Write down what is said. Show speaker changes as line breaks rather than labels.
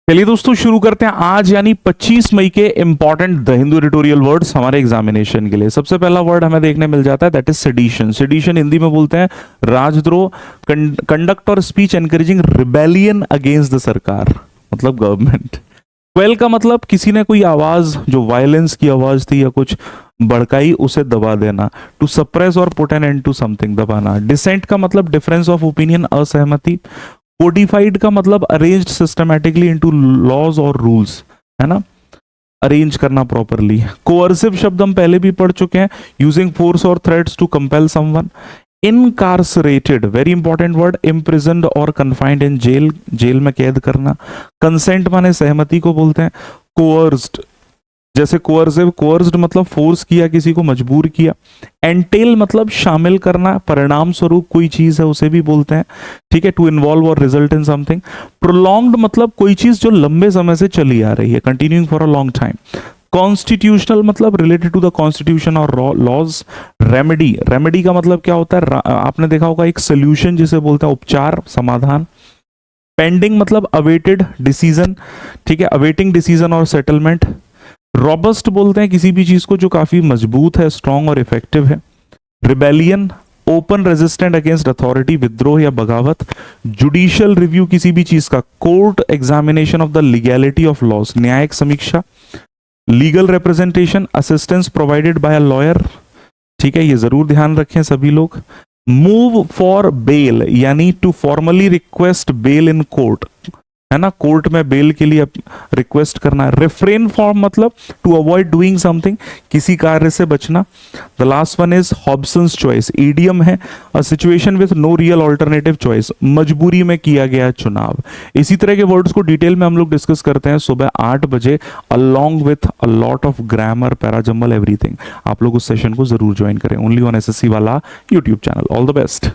चलिए दोस्तों शुरू करते हैं आज यानी 25 मई के important the Hindu editorial words हमारे एग्जामिनेशन के लिए। सबसे पहला वर्ड हमें देखने मिल जाता है that is sedition. Sedition Hindi में बोलते हैं राजद्रोह, कंडक्ट और speech encouraging rebellion against the सरकार, मतलब गवर्नमेंट। क्वेल का मतलब किसी ने कोई आवाज जो वायलेंस की आवाज थी या कुछ भड़काई उसे दबा देना। टू सप्रेस और put an end to something, दबाना। डिसेंट का मतलब डिफरेंस ऑफ ओपिनियन, असहमति। कोडिफाइड का मतलब अरेंज्ड सिस्टमैटिकली इनटू लॉज और रूल्स, है ना, अरेंज करना प्रॉपरली। कोअर्सिव शब्द हम पहले भी पढ़ चुके हैं, यूजिंग फोर्स और threats to compel someone. Incarcerated, very important word, imprisoned और कन्फाइंड इन जेल, जेल में कैद करना। कंसेंट माने सहमति को बोलते हैं। कोअर्स्ड, जैसे कोअर्सिव, कोअर्स्ड मतलब फोर्स किया, किसी को मजबूर किया। एंटेल मतलब शामिल करना, परिणाम स्वरूप कोई चीज है उसे भी बोलते हैं, ठीक है, टू इन्वॉल्व और रिजल्ट इन समथिंग। प्रोलॉन्ग्ड मतलब कोई चीज जो लंबे समय से चली आ रही है, continuing for a long time. Constitutional मतलब रिलेटेड टू द कॉन्स्टिट्यूशन और लॉज। रेमेडी, रेमेडी का मतलब क्या होता है, आपने देखा होगा एक सोल्यूशन जिसे बोलते हैं उपचार, समाधान। पेंडिंग मतलब अवेटेड डिसीजन, ठीक है, अवेटिंग डिसीजन और सेटलमेंट। रॉबस्ट बोलते हैं किसी भी चीज को जो काफी मजबूत है, स्ट्रॉन्ग और इफेक्टिव है। Rebellion, open resistant against authority, विद्रोह या बगावत। जुडिशियल रिव्यू किसी भी चीज का, court examination of the legality of laws, न्यायिक समीक्षा। Legal representation, assistance provided by a lawyer, ठीक है, ये जरूर ध्यान रखें सभी लोग। मूव फॉर बेल यानी to formally request bail in court, है ना, कोर्ट में बेल के लिए रिक्वेस्ट करना। रिफ्रेन फ्रॉम मतलब टू अवॉइड डूइंग समथिंग, किसी कार्य से बचना। The last one is Hobson's choice, idiom है, a situation with no real alternative choice, मजबूरी में किया गया चुनाव। इसी तरह के वर्ड्स को डिटेल में हम लोग डिस्कस करते हैं सुबह 8 बजे along with a lot of grammar, parajumble, everything. आप लोग उस सेशन को जरूर ज्वाइन करें, ओनली ऑन एसएससी वाला YouTube channel. All the best.